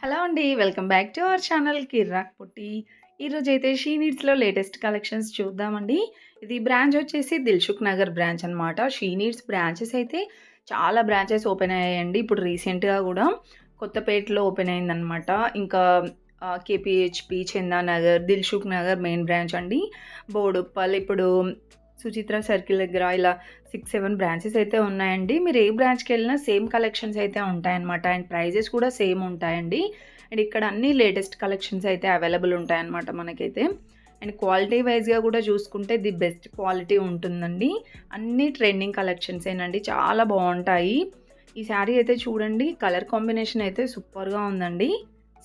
Hello అండి. Welcome back to our channel Kirrak Putti. ఈరోజైతే she నీడ్స్‌లో latest collections చూద్దామండి. ఇది బ్రాంచ్ వచ్చేసి దిల్‌సుఖ్ నగర్ బ్రాంచ్ అనమాట. షీ నీడ్స్ బ్రాంచెస్ అయితే చాలా బ్రాంచెస్ ఓపెన్ అయ్యాయండి. ఇప్పుడు రీసెంట్‌గా గూడా కొత్తపేటలో ఓపెన్ అయిందనమాట. ఇంకా KPHP, Chandanagar, Dilsukh Nagar main branch అండి. బోడుప్పల్ ఇప్పుడు సుచిత్ర సర్కిల్ దగ్గర ఇలా 6, 7 బ్రాంచెస్ అయితే ఉన్నాయండి. మీరు ఏ బ్రాంచ్‌కెళ్ళినా సేమ్ కలెక్షన్స్ అయితే ఉంటాయన్నమాట. అండ్ ప్రైజెస్ కూడా సేమ్ ఉంటాయండి. అండ్ ఇక్కడ అన్ని లేటెస్ట్ కలెక్షన్స్ అయితే అవైలబుల్ ఉంటాయన్నమాట మనకైతే. అండ్ క్వాలిటీ వైస్‌గా కూడా చూసుకుంటే ది బెస్ట్ క్వాలిటీ ఉంటుందండి. అన్నీ ట్రెండింగ్ కలెక్షన్సేనండి. చాలా బావుంటాయి. ఈ శారీ అయితే చూడండి, కలర్ కాంబినేషన్ అయితే సూపర్‌గా ఉందండి.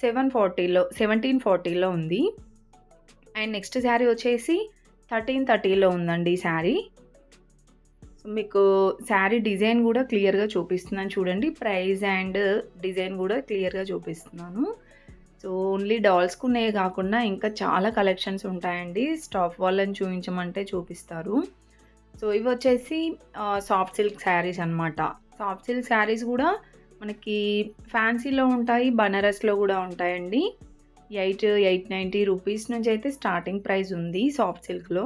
1740లో ఉంది. అండ్ నెక్స్ట్ శారీ వచ్చేసి 1330లో ఉందండి ఈ శారీ. సో, మీకు శారీ డిజైన్ గూడా క్లియర్‌గా చూపిస్తున్నాను చూడండి. ప్రైస్ అండ్ డిజైన్ గూడా క్లియర్‌గా చూపిస్తున్నాను. సో, ఓన్లీ డాల్స్‌కున్నయే గాకుండా ఇంకా చాలా కలెక్షన్స్ ఉంటాయండి. స్టాఫ్ వాళ్ళని చూయించమంటే చూపిస్తారు. సో, ఇవొచ్చేసి సాఫ్ట్ సిల్క్ శారీస్ అనమాట. సాఫ్ట్ సిల్క్ శారీస్ గూడా మనకి ఫ్యాన్సీలో ఉంటాయి. బనారస్‌లో గూడా ఉంటాయండి. 890 రూపీస్ నుంచయితే స్టార్టింగ్ ప్రైస్ ఉంది సాఫ్ట్ సిల్క్‌లో.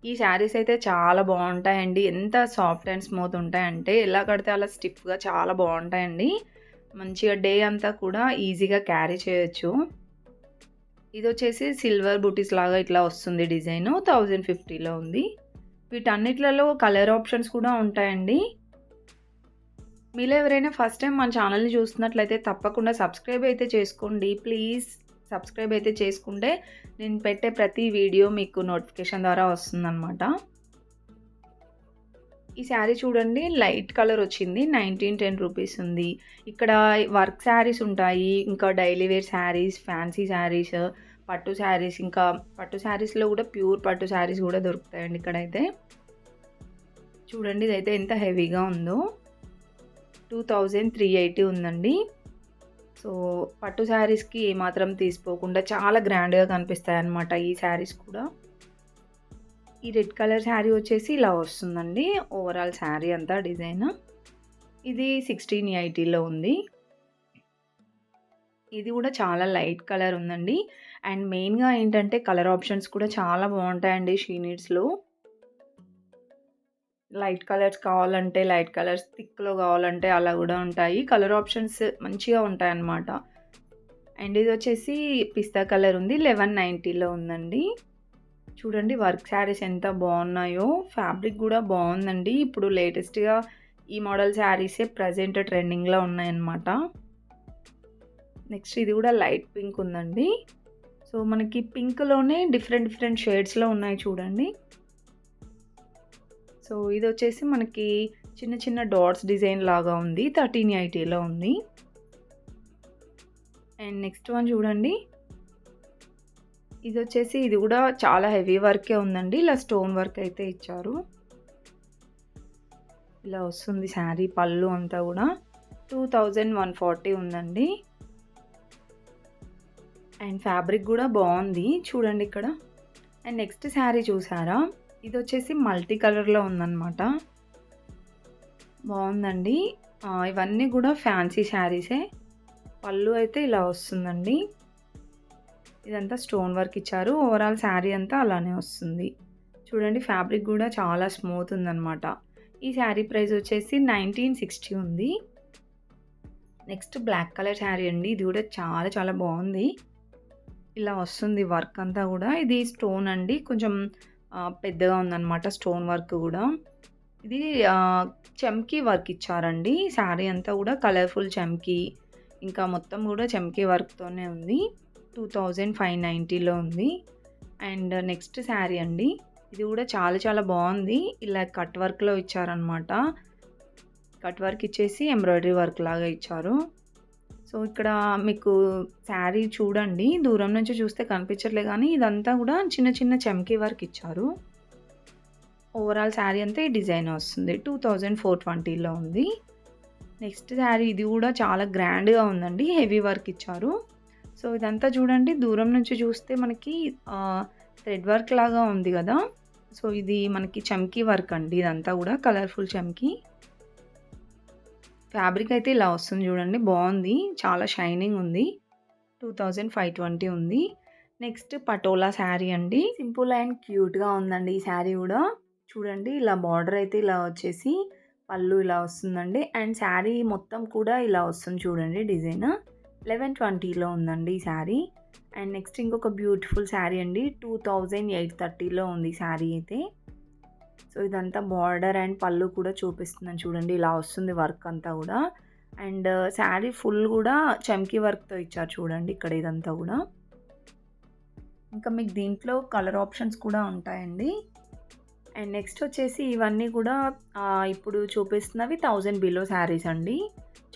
ఈ శారీస్ అయితే చాలా బావుంటాయండి. ఎంత సాఫ్ట్ అండ్ స్మూత్ ఉంటాయంటే, ఎలా కడితే అలా స్టిఫ్‌గా చాలా బావుంటాయండి. మంచిగా డే అంతా కూడా ఈజీగా క్యారీ చేయొచ్చు. ఇదొచ్చేసి సిల్వర్ బూటీస్ లాగా ఇట్లా వస్తుంది డిజైను. 1050లో ఉంది. వీటన్నిట్లలో కలర్ ఆప్షన్స్ కూడా ఉంటాయండి. మీలో ఎవరైనా ఫస్ట్ టైమ్ మన ఛానల్‌ని చూస్తున్నట్లయితే తప్పకుండా సబ్స్క్రైబ్ అయితే చేసుకోండి. ప్లీజ్ సబ్స్క్రైబ్ అయితే చేసుకుంటే నేను పెట్టే ప్రతి వీడియో మీకు నోటిఫికేషన్ ద్వారా వస్తుందనమాట. ఈ శారీ చూడండి, లైట్ కలర్ వచ్చింది. 1910 రూపీస్ ఉంది. ఇక్కడ వర్క్ శారీస్ ఉంటాయి. ఇంకా daily wear saris, fancy saris, పట్టు శారీస్, ఇంకా పట్టు శారీస్‌లో కూడా ప్యూర్ పట్టు శారీస్ కూడా దొరుకుతాయండి ఇక్కడైతే. చూడండి ఇదైతే ఎంత హెవీగా ఉందో. 2380 ఉందండి. సో, పట్టు శారీస్‌కి ఏమాత్రం తీసిపోకుండా చాలా గ్రాండ్‌గా కనిపిస్తాయన్నమాట ఈ శారీస్ కూడా. ఈ రెడ్ కలర్ శారీ వచ్చేసి ఇలా వస్తుందండి. ఓవరాల్ శారీ అంతా డిజైన్. ఇది 1680లో ఉంది. ఇది కూడా చాలా లైట్ కలర్ ఉందండి. అండ్ మెయిన్‌గా ఏంటంటే కలర్ ఆప్షన్స్ కూడా చాలా బావుంటాయండి షీ నీడ్స్‌లో. లైట్ కలర్స్ కావాలంటే లైట్ కలర్స్, థిక్‌లో కావాలంటే అలా గూడా ఉంటాయి. కలర్ ఆప్షన్స్ మంచిగా ఉంటాయన్నమాట. అండ్ ఇదొచ్చేసి పిస్తా కలర్ ఉంది. 1190లో ఉందండి. చూడండి వర్క్ శారీస్ ఎంత బావున్నాయో. ఫ్యాబ్రిక్ గూడా బావుందండి. ఇప్పుడు లేటెస్ట్‌గా ఈ మోడల్ శారీసే ప్రెజెంట్ ట్రెండింగ్‌లో ఉన్నాయన్నమాట. నెక్స్ట్ ఇది గూడా లైట్ పింక్ ఉందండి. సో, మనకి పింక్‌లోనే డిఫరెంట్ డిఫరెంట్ షేడ్స్‌లో ఉన్నాయి చూడండి. సో, ఇదొచ్చేసి మనకి చిన్న చిన్న డాట్స్ డిజైన్ లాగా ఉంది. 1380లో ఉంది. అండ్ నెక్స్ట్ వన్ చూడండి. ఇదొచ్చేసి ఇది గూడా చాలా హెవీ వర్కే ఉందండి. ఇలా స్టోన్ వర్క్ అయితే ఇచ్చారు. ఇలా వస్తుంది శారీ పళ్ళు అంతా గూడా. 2140 ఉందండి. అండ్ ఫ్యాబ్రిక్ గూడా బావుంది. చూడండి ఇక్కడ. అండ్ నెక్స్ట్ శారీ చూసారా? ఇదొచ్చేసి మల్టీ కలర్‌లో ఉందనమాట. బావుందండి. ఇవన్నీ గూడా ఫ్యాన్సీ శారీసే. పళ్ళు అయితే ఇలా వస్తుందండి. ఇదంతా స్టోన్ వర్క్ ఇచ్చారు. ఓవరాల్ శారీ అంతా అలానే వస్తుంది. చూడండి ఫ్యాబ్రిక్ గూడా చాలా స్మూత్ ఉందనమాట. ఈ శారీ ప్రైస్ వచ్చేసి 1960 ఉంది. నెక్స్ట్ బ్లాక్ కలర్ శారీ అండి. ఇది గూడా చాలా చాలా బావుంది. ఇలా వస్తుంది వర్క్ అంతా గూడా. ఇది స్టోన్ అండి. కొంచెం పెద్దగా ఉందనమాట స్టోన్ వర్క్ గూడా. ఇది చమ్కీ వర్క్ ఇచ్చారండి. శారీ అంతా గూడా కలర్‌ఫుల్ చమ్కీ. ఇంకా మొత్తం గూడా చమ్కీ వర్క్‌తోనే ఉంది. 2590లో ఉంది. అండ్ నెక్స్ట్ శారీ అండి. ఇది గూడా చాలా చాలా బావుంది. ఇలా కట్ వర్క్‌లో ఇచ్చారనమాట. కట్ వర్క్ ఇచ్చేసి ఎంబ్రాయిడరీ వర్క్ లాగా ఇచ్చారు. సో, ఇక్కడ మీకు శారీ చూడండి. దూరం నుంచి చూస్తే కనిపించట్లే గానీ ఇదంతా గూడా చిన్న చిన్న చమ్కీ వర్క్ ఇచ్చారు. ఓవరాల్ శారీ అంతా ఈ డిజైన్ వస్తుంది. 2420లో ఉంది. నెక్స్ట్ శారీ ఇది గూడా చాలా గ్రాండ్‌గా ఉందండి. హెవీ వర్క్ ఇచ్చారు. సో, ఇదంతా చూడండి దూరం నుంచి చూస్తే మనకి థ్రెడ్ వర్క్ లాగా ఉంది గదా! సో, ఇది మనకి చమ్కీ వర్క్ అండి ఇదంతా గూడా కలర్‌ఫుల్ చమ్కీ. ఫ్యాబ్రిక్ అయితే ఇలా వస్తుంది చూడండి. బావుంది. చాలా షైనింగ్ ఉంది. 2520 ఉంది. నెక్స్ట్ పటోలా శారీ అండి. సింపుల్ అండ్ క్యూట్‌గా ఉందండి ఈ శారీ గూడా. చూడండి ఇలా బార్డర్ అయితే ఇలా వచ్చేసి పళ్ళు ఇలా వస్తుందండి. అండ్ శారీ మొత్తం కూడా ఇలా వస్తుంది చూడండి డిజైన్. 1120లో ఉందండి ఈ శారీ. అండ్ నెక్స్ట్ ఇంకొక బ్యూటిఫుల్ శారీ అండి. 2830లో ఉంది శారీ అయితే. సో ఇదంతా బార్డర్ అండ్ పళ్ళు కూడా చూపిస్తున్నాను చూడండి. ఇలా వస్తుంది వర్క్ అంతా గూడా. అండ్ శారీ ఫుల్ గూడా చమ్కీ వర్క్‌తో ఇచ్చారు చూడండి ఇక్కడ ఇదంతా గూడా. ఇంకా మీకు దీంట్లో కలర్ ఆప్షన్స్ కూడా ఉంటాయండి. అండ్ నెక్స్ట్ వచ్చేసి ఇవన్నీ కూడా ఇప్పుడు చూపిస్తున్నవి 1000 బిలో శారీస్ అండి.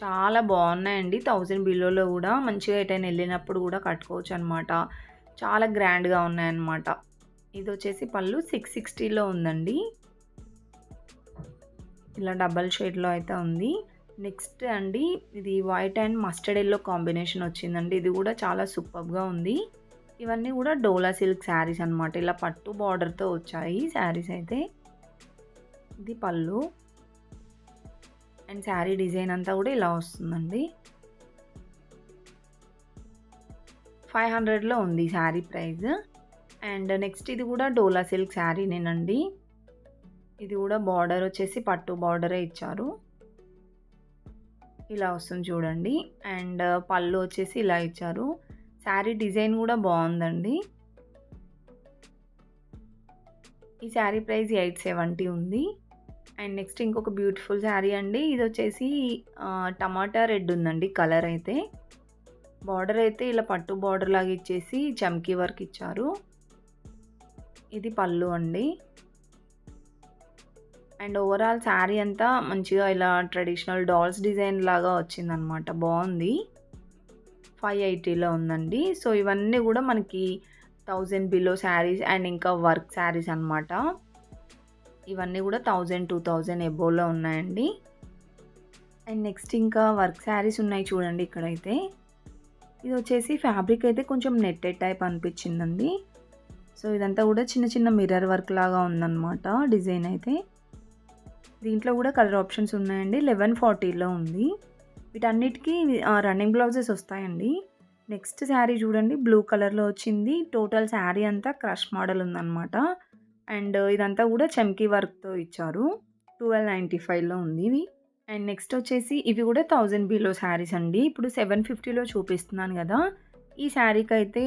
చాలా బాగున్నాయండి. 1000 బిలోలో కూడా మంచిగా ఎటైనా వెళ్ళినప్పుడు కూడా కట్టుకోవచ్చు అనమాట. చాలా గ్రాండ్గా ఉన్నాయన్నమాట. ఇది వచ్చేసి పళ్ళు 660లో ఉందండి. ఇలా డబల్ షేడ్లో అయితే ఉంది. నెక్స్ట్ అండి ఇది white and mustard yellow combination వచ్చిందండి. ఇది కూడా చాలా సూపర్గా ఉంది. ఇవన్నీ కూడా డోలా సిల్క్ శారీస్ అనమాట. ఇలా పట్టు బార్డర్తో వచ్చాయి శారీస్ అయితే. ఇది పళ్ళు అండ్ శారీ డిజైన్ అంతా కూడా ఇలా వస్తుందండి. 500లో ఉంది శారీ ప్రైస్. అండ్ నెక్స్ట్ ఇది కూడా డోలా సిల్క్ శారీనేనండి. ఇది కూడా బార్డర్ వచ్చేసి పట్టు బార్డరే ఇచ్చారు. ఇలా వస్తుంది చూడండి. అండ్ పళ్ళు వచ్చేసి ఇలా ఇచ్చారు. శారీ డిజైన్ కూడా బాగుందండి. ఈ శారీ ప్రైస్ 870 ఉంది. అండ్ నెక్స్ట్ ఇంకొక బ్యూటిఫుల్ శారీ అండి. ఇది వచ్చేసి టమాటా రెడ్ ఉందండి కలర్ అయితే. బార్డర్ అయితే ఇలా పట్టు బార్డర్ లాగా ఇచ్చేసి చమ్కీ వర్క్ ఇచ్చారు. ఇది పళ్ళు అండి. అండ్ ఓవరాల్ శారీ అంతా మంచిగా ఇలా ట్రెడిషనల్ డాల్స్ డిజైన్ లాగా వచ్చిందనమాట. బాగుంది. 580లో ఉందండి. సో ఇవన్నీ కూడా మనకి 1000 బిలో శారీస్ అండ్ ఇంకా వర్క్ శారీస్ అనమాట. ఇవన్నీ కూడా 1000, 2000 ఎబోవ్లో ఉన్నాయండి. అండ్ నెక్స్ట్ ఇంకా వర్క్ శారీస్ ఉన్నాయి చూడండి ఇక్కడైతే. ఇది వచ్చేసి ఫ్యాబ్రిక్ అయితే కొంచెం నెట్టెడ్ టైప్ అనిపించిందండి. సో ఇదంతా కూడా చిన్న చిన్న మిర్రర్ వర్క్ లాగా ఉందన్నమాట డిజైన్ అయితే. దీంట్లో కూడా కలర్ ఆప్షన్స్ ఉన్నాయండి. 1140లో ఉంది. వీటన్నిటికీ రన్నింగ్ బ్లౌజెస్ వస్తాయండి. నెక్స్ట్ శారీ చూడండి బ్లూ కలర్లో వచ్చింది. టోటల్ శారీ అంతా క్రష్ మోడల్ ఉందన్నమాట. అండ్ ఇదంతా కూడా చమ్కీ వర్క్తో ఇచ్చారు. 1295లో ఉంది ఇది. అండ్ నెక్స్ట్ వచ్చేసి ఇవి కూడా 1000 బిలో శారీస్ అండి. ఇప్పుడు 750లో చూపిస్తున్నాను కదా. ఈ శారీకి అయితే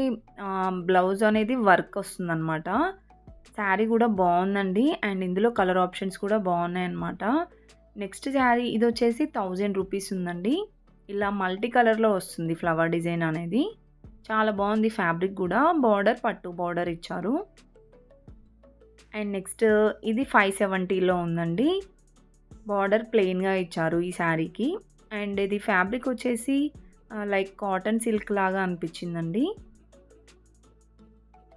బ్లౌజ్ అనేది వర్క్ వస్తుందన్నమాట. శారీ కూడా బాగుందండి. అండ్ ఇందులో కలర్ ఆప్షన్స్ కూడా బాగున్నాయి అన్నమాట. నెక్స్ట్ శారీ ఇది వచ్చేసి 1000 రూపీస్ ఉందండి. ఇలా మల్టీ కలర్లో వస్తుంది ఫ్లవర్ డిజైన్ అనేది. చాలా బాగుంది ఫ్యాబ్రిక్ కూడా. బార్డర్ పట్టు బార్డర్ ఇచ్చారు. అండ్ నెక్స్ట్ ఇది 570లో ఉందండి. బార్డర్ ప్లెయిన్గా ఇచ్చారు ఈ శారీకి. అండ్ ఇది ఫ్యాబ్రిక్ వచ్చేసి లైక్ కాటన్ సిల్క్ లాగా అనిపించిందండి.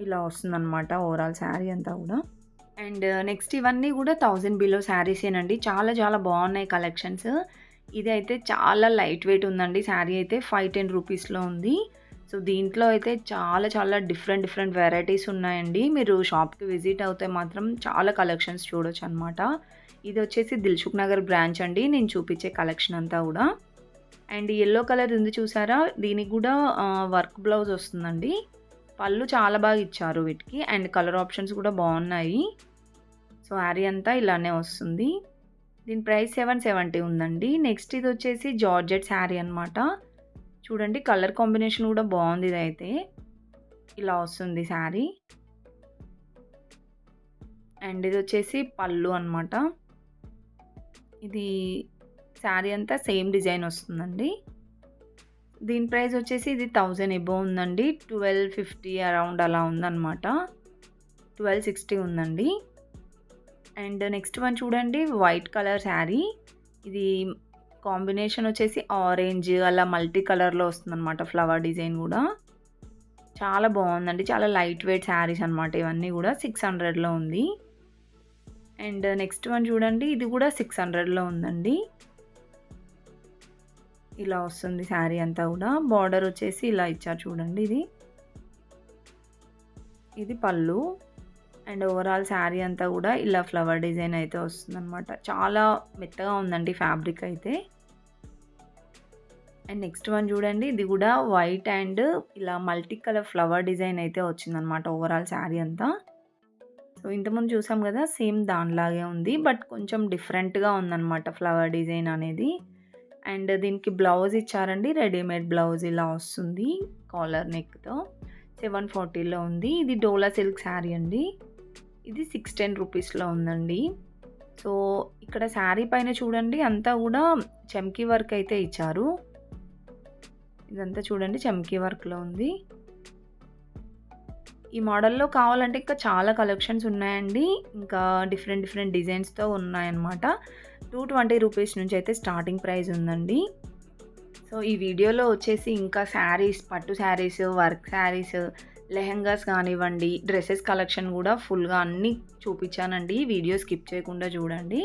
ఇలా వస్తుందన్నమాట ఓవరాల్ శారీ అంతా కూడా. అండ్ నెక్స్ట్ ఇవన్నీ కూడా 1000 బిలో శారీసేనండి. చాలా చాలా బాగున్నాయి కలెక్షన్స్. ఇది అయితే చాలా లైట్ వెయిట్ ఉందండి. శారీ అయితే 510 రూపీస్లో ఉంది. సో దీంట్లో అయితే చాలా చాలా డిఫరెంట్ వెరైటీస్ ఉన్నాయండి. మీరు షాప్కి విజిట్ అవుతే మాత్రం చాలా కలెక్షన్స్ చూడొచ్చు అనమాట. ఇది వచ్చేసి దిల్సుఖ్ నగర్ బ్రాంచ్ అండి నేను చూపించే కలెక్షన్ అంతా కూడా. అండ్ యెల్లో కలర్ ఉంది చూసారా, దీనికి కూడా వర్క్ బ్లౌజ్ వస్తుందండి. పళ్ళు చాలా బాగా ఇచ్చారు వీటికి. అండ్ కలర్ ఆప్షన్స్ కూడా బాగున్నాయి. సో శారీ అంతా ఇలానే వస్తుంది. దీని ప్రైస్ 770 ఉందండి. నెక్స్ట్ ఇది వచ్చేసి జార్జెట్ శారీ అనమాట. చూడండి కలర్ కాంబినేషన్ కూడా బాగుంది. ఇదైతే ఇలా వస్తుంది శారీ. అండ్ ఇది వచ్చేసి పళ్ళు అనమాట. ఇది శారీ అంతా సేమ్ డిజైన్ వస్తుందండి. దీని ప్రైస్ వచ్చేసి ఇది 1000 ఎబోవ్ ఉందండి. 1250 అరౌండ్ అలా ఉందన్నమాట. 1260 ఉందండి. అండ్ నెక్స్ట్ వన్ చూడండి వైట్ కలర్ శారీ. ఇది కాంబినేషన్ వచ్చేసి ఆరెంజ్ అలా మల్టీ కలర్లో వస్తుందన్నమాట. ఫ్లవర్ డిజైన్ కూడా చాలా బాగుందండి. చాలా లైట్ వెయిట్ శారీస్ అనమాట. ఇవన్నీ కూడా 600లో ఉంది. అండ్ నెక్స్ట్ వన్ చూడండి ఇది కూడా 600లో ఉందండి. ఇలా వస్తుంది శారీ అంతా కూడా. బార్డర్ వచ్చేసి ఇలా ఇచ్చారు చూడండి. ఇది పళ్ళు. అండ్ ఓవరాల్ శారీ అంతా కూడా ఇలా ఫ్లవర్ డిజైన్ అయితే వస్తుందన్నమాట. చాలా మెత్తగా ఉందండి ఫ్యాబ్రిక్ అయితే. అండ్ నెక్స్ట్ వన్ చూడండి. ఇది కూడా వైట్ అండ్ ఇలా మల్టీ కలర్ ఫ్లవర్ డిజైన్ అయితే వచ్చిందనమాట ఓవరాల్ శారీ అంతా. సో ఇంతకుముందు చూసాం కదా, సేమ్ దానిలాగే ఉంది. బట్ కొంచెం డిఫరెంట్‌గా ఉందనమాట ఫ్లవర్ డిజైన్ అనేది. అండ్ దీనికి బ్లౌజ్ ఇచ్చారండి. రెడీమేడ్ బ్లౌజ్ ఇలా వస్తుంది కాలర్ నెక్‌తో. 740లో ఉంది. ఇది డోలా సిల్క్ శారీ అండి. ఇది 610 రూపీస్‌లో ఉందండి. సో ఇక్కడ శారీ పైన చూడండి అంతా కూడా చమ్కీ వర్క్ అయితే ఇచ్చారు. ఇదంతా చూడండి చమ్కీ వర్క్‌లో ఉంది. ఈ మోడల్‌లో కావాలంటే ఇంకా చాలా కలెక్షన్స్ ఉన్నాయండి. ఇంకా డిఫరెంట్ డిఫరెంట్ డిజైన్స్‌తో ఉన్నాయన్నమాట. 220 రూపీస్ నుంచి అయితే స్టార్టింగ్ ప్రైస్ ఉందండి. సో ఈ వీడియోలో వచ్చేసి ఇంకా శారీస్, పట్టు శారీస్, వర్క్ శారీస్, లెహెంగాస్ కానివ్వండి, డ్రెసెస్ కలెక్షన్ కూడా ఫుల్‌గా అన్నీ చూపించానండి. వీడియో స్కిప్ చేయకుండా చూడండి.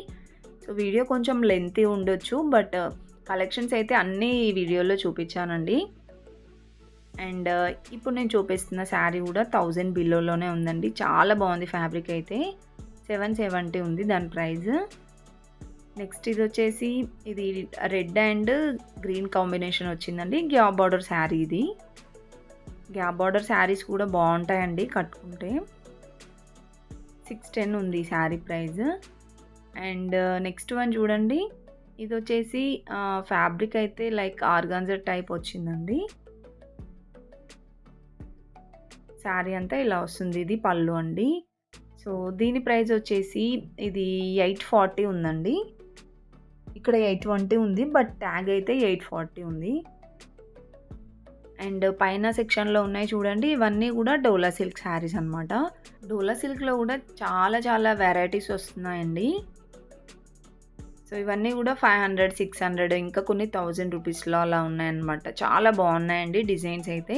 సో వీడియో కొంచెం లెంతీ ఉండొచ్చు. బట్ కలెక్షన్స్ అయితే అన్నీ ఈ వీడియోలో చూపించానండి. అండ్ ఇప్పుడు నేను చూపిస్తున్న శారీ కూడా 1000 బిలోలోనే ఉందండి. చాలా బాగుంది ఫ్యాబ్రిక్ అయితే. 770 ఉంది దాని ప్రైస్. నెక్స్ట్ ఇది వచ్చేసి ఇది రెడ్ అండ్ గ్రీన్ కాంబినేషన్ వచ్చిందండి. గ్యాప్ బార్డర్ శారీ ఇది. గ్యాప్ బార్డర్ శారీస్ కూడా బాగుంటాయండి కట్టుకుంటే. 610 ఉంది ఈ sari price. And next one చూడండి. ఇది వచ్చేసి ఫ్యాబ్రిక్ అయితే లైక్ ఆర్గాన్జా టైప్ వచ్చిందండి. శారీ అంతా ఇలా వస్తుంది. ఇది పళ్ళు అండి. సో దీని ప్రైస్ వచ్చేసి ఇది 840 ఉందండి. ఇక్కడ 820 ఉంది. బట్ ట్యాగ్ అయితే 840 ఉంది. అండ్ పైన సెక్షన్లో ఉన్నాయి చూడండి. ఇవన్నీ కూడా డోలా సిల్క్ శారీస్ అనమాట. డోలా సిల్క్లో కూడా చాలా చాలా వెరైటీస్ వస్తున్నాయండి. సో ఇవన్నీ కూడా 500, 600 ఇంకా కొన్ని 1000 రూపీస్లో అలా ఉన్నాయన్నమాట. చాలా బాగున్నాయండి డిజైన్స్ అయితే.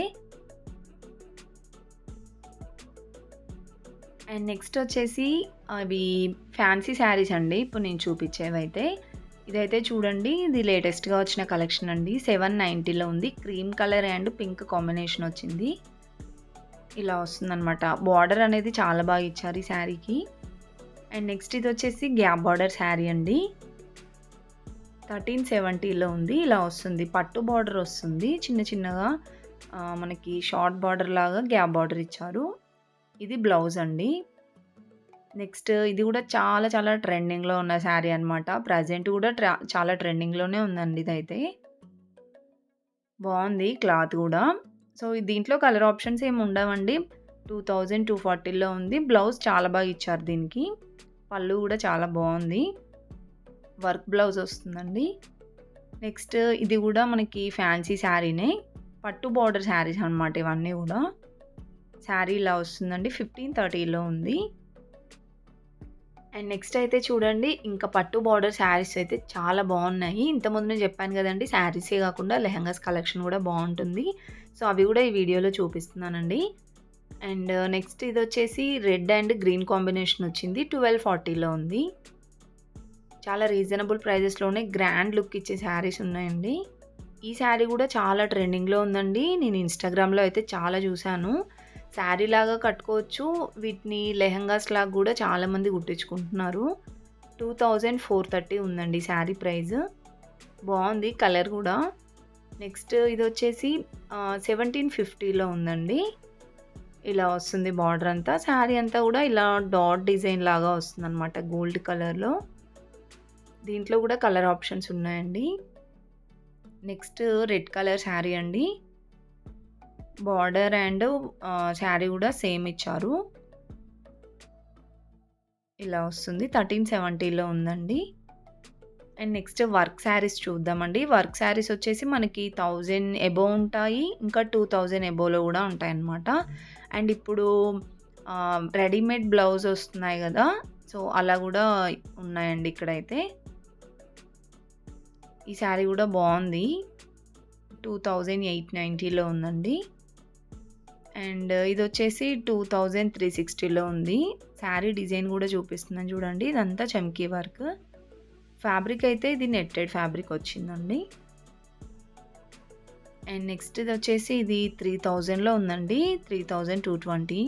అండ్ నెక్స్ట్ వచ్చేసి అవి ఫ్యాన్సీ శారీస్ అండి. ఇప్పుడు నేను చూపించేవైతే ఇదైతే చూడండి. ఇది లేటెస్ట్గా వచ్చిన కలెక్షన్ అండి. 790లో ఉంది. Cream colour and pink combination వచ్చింది. ఇలా వస్తుందన్నమాట. బార్డర్ అనేది చాలా బాగా ఇచ్చారు ఈ శారీకి. అండ్ నెక్స్ట్ ఇది వచ్చేసి గ్యాప్ బార్డర్ శారీ అండి. 1370లో ఉంది. ఇలా వస్తుంది. పట్టు బార్డర్ వస్తుంది. చిన్న చిన్నగా మనకి షార్ట్ బార్డర్ లాగా గ్యాప్ బార్డర్ ఇచ్చారు. ఇది బ్లౌజ్ అండి. నెక్స్ట్ ఇది కూడా చాలా చాలా ట్రెండింగ్లో ఉన్న శారీ అనమాట. ప్రజెంట్ కూడా చాలా ట్రెండింగ్లోనే ఉందండి ఇదైతే. బాగుంది క్లాత్ కూడా. సో దీంట్లో కలర్ ఆప్షన్స్ ఏమి ఉండవండి. 2240లో ఉంది. బ్లౌజ్ చాలా బాగా ఇచ్చారు దీనికి. పళ్ళు కూడా చాలా బాగుంది. వర్క్ బ్లౌజ్ వస్తుందండి. నెక్స్ట్ ఇది కూడా మనకి ఫ్యాన్సీ శారీనే. పట్టు బార్డర్ శారీస్ అనమాట ఇవన్నీ కూడా. శారీ ఇలా వస్తుందండి. 1530లో ఉంది. అండ్ నెక్స్ట్ అయితే చూడండి ఇంకా పట్టు బార్డర్ శారీస్ అయితే చాలా బాగున్నాయి. ఇంతకుముందు నేను చెప్పాను కదండి, శారీసే కాకుండా లెహంగాస్ కలెక్షన్ కూడా బాగుంటుంది. సో అవి కూడా ఈ వీడియోలో చూపిస్తున్నానండి. అండ్ నెక్స్ట్ ఇది వచ్చేసి రెడ్ అండ్ గ్రీన్ కాంబినేషన్ వచ్చింది. 1240లో ఉంది. చాలా రీజనబుల్ ప్రైజెస్లోనే గ్రాండ్ లుక్ ఇచ్చే శారీస్ ఉన్నాయండి. ఈ శారీ కూడా చాలా ట్రెండింగ్లో ఉందండి. నేను ఇన్స్టాగ్రామ్లో అయితే చాలా చూశాను. శారీ లాగా కట్టుకోవచ్చు. వీటిని లెహంగాస్ లాగా కూడా చాలామంది కుట్టించుకుంటున్నారు. 2430 ఉందండి శారీ ప్రైస్. బాగుంది కలర్ కూడా. నెక్స్ట్ ఇది వచ్చేసి 1750లో ఉందండి. ఇలా వస్తుంది బార్డర్ అంతా. శారీ అంతా కూడా ఇలా డాట్ డిజైన్ లాగా వస్తుంది అనమాట గోల్డ్ కలర్లో. దీంట్లో కూడా కలర్ ఆప్షన్స్ ఉన్నాయండి. నెక్స్ట్ రెడ్ కలర్ శారీ అండి. బార్డర్ అండ్ శారీ కూడా సేమ్ ఇచ్చారు. ఇలా వస్తుంది. 1370లో ఉందండి. అండ్ నెక్స్ట్ వర్క్ శారీస్ చూద్దామండి. వర్క్ శారీస్ వచ్చేసి మనకి 1000 అబోవ్ ఉంటాయి. ఇంకా 2000 అబోవ్లో కూడా ఉంటాయన్నమాట. అండ్ ఇప్పుడు రెడీమేడ్ బ్లౌజ్ వస్తున్నాయి కదా, సో అలా కూడా ఉన్నాయండి ఇక్కడైతే. ఈ శారీ కూడా బాగుంది. 2890లో ఉందండి. అండ్ ఇది వచ్చేసి 2360లో ఉంది. శారీ డిజైన్ కూడా చూపిస్తున్నాను చూడండి. ఇదంతా చమ్కీ వర్క్. ఫ్యాబ్రిక్ అయితే ఇది నెట్టెడ్ ఫ్యాబ్రిక్ వచ్చిందండి. అండ్ నెక్స్ట్ ఇది వచ్చేసి ఇది 3000లో ఉందండి. 3220.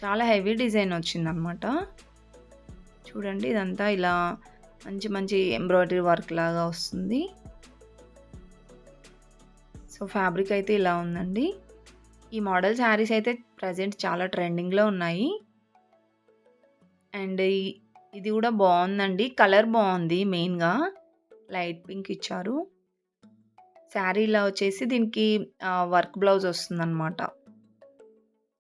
చాలా హెవీ డిజైన్ వచ్చిందనమాట. చూడండి ఇదంతా ఇలా మంచి మంచి ఎంబ్రాయిడరీ వర్క్ లాగా వస్తుంది. సో, ఫ్యాబ్రిక్ అయితే ఇలా ఉందండి. ఈ మోడల్ శారీస్ అయితే ప్రెజెంట్ చాలా ట్రెండింగ్‌లో ఉన్నాయి. అండ్ ఇది గూడా బావుందండి. కలర్ బావుంది మెయిన్‌గా. లైట్ పింక్ ఇచ్చారు. శారీ ఇలా వచ్చేసి దీనికి వర్క్ బ్లౌజ్ వస్తుందనమాట.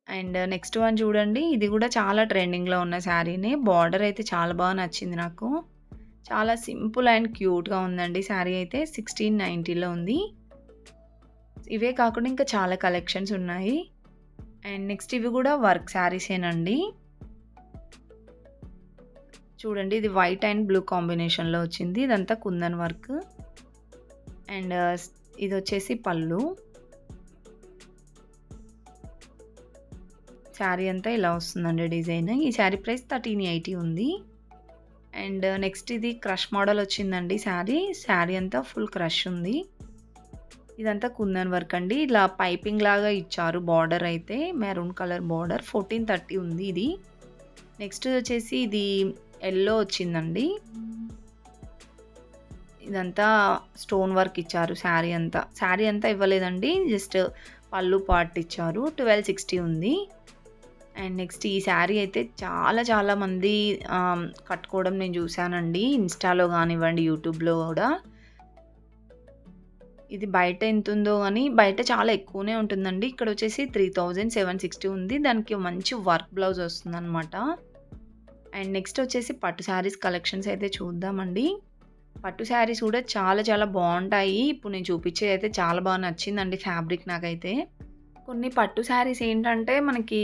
అండ్ నెక్స్ట్ వన్ చూడండి. ఇది గూడా చాలా ట్రెండింగ్‌లో ఉన్న శారీనే. బార్డర్ అయితే చాలా బాగా నచ్చింది నాకు. చాలా సింపుల్ అండ్ క్యూట్‌గా ఉందండి శారీ అయితే. 1690లో ఉంది. ఇవే కాకుండా ఇంకా చాలా కలెక్షన్స్ ఉన్నాయి. అండ్ నెక్స్ట్ ఇవి గూడా వర్క్ శారీసేనండి. చూడండి ఇది వైట్ అండ్ బ్లూ కాంబినేషన్‌లో వచ్చింది. ఇదంతా కుందన్ వర్క్. అండ్ ఇదొచ్చేసి పళ్ళు. శారీ అంతా ఇలా వస్తుందండి డిజైన్. ఈ శారీ ప్రైస్ 1380 ఉంది. అండ్ నెక్స్ట్ ఇది క్రష్ మోడల్ వచ్చిందండి శారీ. శారీ అంతా ఫుల్ క్రష్ ఉంది. ఇదంతా కుందన్ వర్క్ అండి. ఇలా పైపింగ్ లాగా ఇచ్చారు బార్డర్ అయితే. మెరూన్ కలర్ బార్డర్ 1430 ఉంది ఇది. నెక్స్ట్ వచ్చేసి ఇది యెల్లో వచ్చిందండి. ఇదంతా స్టోన్ వర్క్ ఇచ్చారు శారీ అంతా. శారీ అంతా ఇవ్వలేదండి. జస్ట్ పళ్ళు పార్ట్ ఇచ్చారు. 1260 ఉంది. అండ్ నెక్స్ట్ ఈ శారీ అయితే చాలా మంది కట్టుకోవడం నేను చూసానండి. ఇన్‌స్టాలో గానివ్వండి, యూట్యూబ్‌లో గూడా. ఇది బయట ఎంతుందో గానీ, బయట చాలా ఎక్కువనే ఉంటుందండి. ఇక్కడొచ్చేసి 3760 ఉంది. దానికి మంచి వర్క్ బ్లౌజ్ వస్తుందనమాట. అండ్ నెక్స్ట్ వచ్చేసి పట్టు శారీస్ కలెక్షన్స్ అయితే చూద్దామండి. పట్టు శారీస్ కూడా చాలా బావుంటాయి. ఇప్పుడు నేను చూపించేది అయితే చాలా బాగా నచ్చిందండి ఫ్యాబ్రిక్ నాకైతే. కొన్ని పట్టు శారీస్ ఏంటంటే మనకి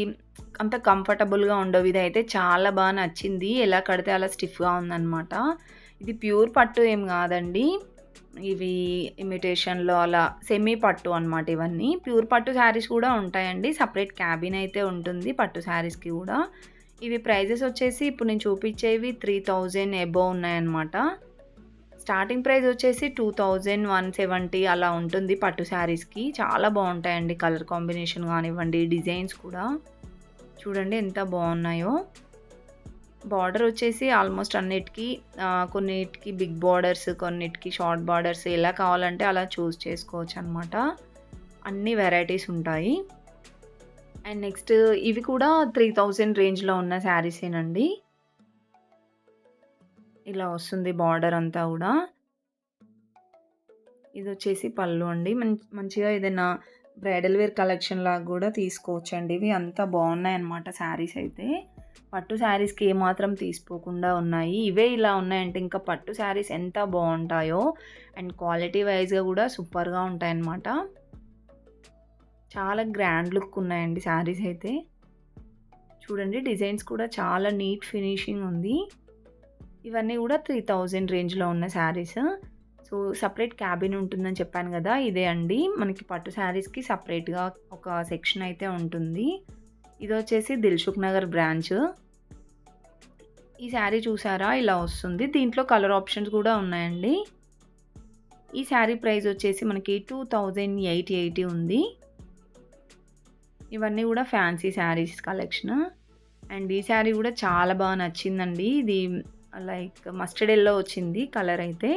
అంత కంఫర్టబుల్‌గా ఉండవు. ఇదైతే చాలా బాగా నచ్చింది. ఎలా కడితే అలా స్టిఫ్‌గా ఉందనమాట. ఇది ప్యూర్ పట్టు ఏం కాదండి. ఇవి ఇమిటేషన్‌లో అలా సెమీ పట్టు అనమాట ఇవన్నీ. ప్యూర్ పట్టు శారీస్ కూడా ఉంటాయండి. సెపరేట్ క్యాబిన్ అయితే ఉంటుంది పట్టు శారీస్‌కి కూడా. ఇవి ప్రైజెస్ వచ్చేసి ఇప్పుడు నేను చూపించేవి 3000 అబోవ్ ఉన్నాయన్నమాట. స్టార్టింగ్ ప్రైస్ వచ్చేసి 2170 అలా ఉంటుంది పట్టు శారీస్‌కి. చాలా బావుంటాయండి కలర్ కాంబినేషన్ గానివ్వండి, డిజైన్స్ కూడా. చూడండి ఎంత బావున్నాయో. బార్డర్ వచ్చేసి ఆల్మోస్ట్ అన్నిటికి కొన్నిటికి బిగ్ బార్డర్స్, కొన్నిటికి షార్ట్ బార్డర్స్ ఎలా కావాలంటే అలా చూస్ చేసుకోవచ్చనమాట. అన్ని వెరైటీస్ ఉంటాయి. అండ్ నెక్స్ట్ ఇవి కూడా 3000 రేంజ్‌లో ఉన్న శారీసేనండి. ఇలా వస్తుంది బార్డర్ అంతా గూడా. ఇదొచ్చేసి పళ్ళు అండి. మంచిగా ఏదైనా బ్రైడల్ వేర్ కలెక్షన్ లాగా గూడా తీసుకోవచ్చండి. ఇవి అంతా బావున్నాయన్నమాట శారీస్ అయితే. పట్టు శారీస్‌కి ఏమాత్రం తీసిపోకుండా ఉన్నాయి. ఇవే ఇలా ఉన్నాయంటే ఇంకా పట్టు శారీస్ ఎంత బావుంటాయో. అండ్ క్వాలిటీ వైస్‌గా గూడా సూపర్‌గా ఉంటాయన్నమాట. చాలా గ్రాండ్ లుక్ ఉన్నాయండి శారీస్ అయితే. చూడండి డిజైన్స్ కూడా చాలా నీట్ ఫినిషింగ్ ఉంది. ఇవన్నీ కూడా 3000 రేంజ్‌లో ఉన్న శారీస్. సో, సెపరేట్ క్యాబిన్ ఉంటుందని చెప్పాను గదా! ఇదే అండి. మనకి పట్టు శారీస్‌కి సెపరేట్‌గా ఒక సెక్షన్ అయితే ఉంటుంది. ఇదొచ్చేసి దిల్‌సుఖ్ నగర్ బ్రాంచ్. ఈ శారీ చూసారా? ఇలా వస్తుంది. దీంట్లో కలర్ ఆప్షన్స్ కూడా ఉన్నాయండి. ఈ శారీ ప్రైస్ వచ్చేసి మనకి 2880 ఉంది. ఇవన్నీ కూడా ఫ్యాన్సీ శారీస్ కలెక్షన్. అండ్ ఈ శారీ కూడా చాలా బాగా నచ్చిందండి. ఇది లైక్ మస్టర్డ్ యెల్లో వచ్చింది కలర్ అయితే.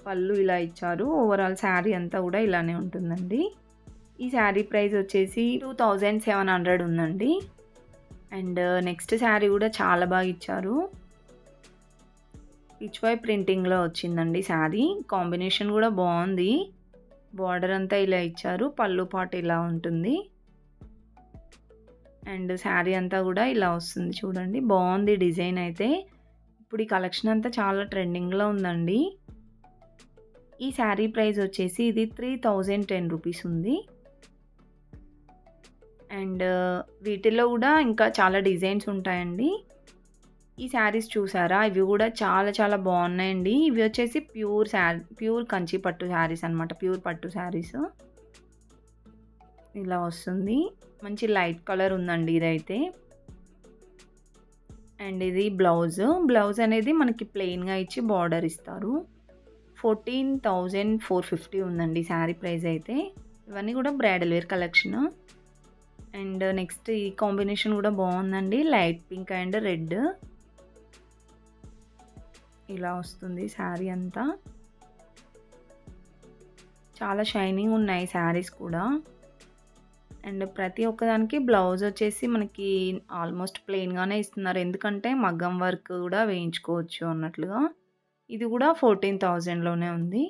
పళ్ళు ఇలా ఇచ్చారు. ఓవరాల్ శారీ అంతా కూడా ఇలానే ఉంటుందండి. ఈ శారీ ప్రైస్ వచ్చేసి 2700 ఉందండి. అండ్ నెక్స్ట్ శారీ కూడా చాలా బాగా ఇచ్చారు. పిచ్ వై ప్రింటింగ్‌లో వచ్చిందండి శారీ. కాంబినేషన్ కూడా బావుంది. బార్డర్ అంతా ఇలా ఇచ్చారు. పళ్ళు పార్ట్ ఇలా ఉంటుంది. అండ్ శారీ అంతా కూడా ఇలా వస్తుంది చూడండి. బావుంది డిజైన్ అయితే. ఇప్పుడు ఈ కలెక్షన్ అంతా చాలా ట్రెండింగ్‌లో ఉందండి. ఈ శారీ ప్రైస్ వచ్చేసి ఇది 3010 రూపీస్ ఉంది. అండ్ వీటిల్లో కూడా ఇంకా చాలా డిజైన్స్ ఉంటాయండి. ఈ శారీస్ చూసారా? ఇవి కూడా చాలా బావున్నాయండి. ఇవి వచ్చేసి ప్యూర్ కంచి పట్టు శారీస్ అనమాట. ప్యూర్ పట్టు శారీస్. ఇలా వస్తుంది. మంచి లైట్ కలర్ ఉందండి ఇదైతే. అండ్ ఇది బ్లౌజ్. బ్లౌజ్ అనేది మనకి ప్లెయిన్‌గా ఇచ్చి బార్డర్ ఇస్తారు. 14,450 ఉందండి శారీ ప్రైస్ అయితే. ఇవన్నీ కూడా bridal wear collection. And next ఈ కాంబినేషన్ కూడా బావుందండి. Light pink and red. ఇలా వస్తుంది శారీ అంతా. చాలా షైనింగ్ ఉన్నాయి శారీస్ కూడా. అండ్ ప్రతి ఒక్కదానికి బ్లౌజ్ వచ్చేసి మనకి ఆల్మోస్ట్ ప్లెయిన్‌గానే ఇస్తున్నారు. ఎందుకంటే మగ్గం వర్క్ కూడా వేయించుకోవచ్చు అన్నట్లుగా. ఇది కూడా 14,000లోనే ఉంది.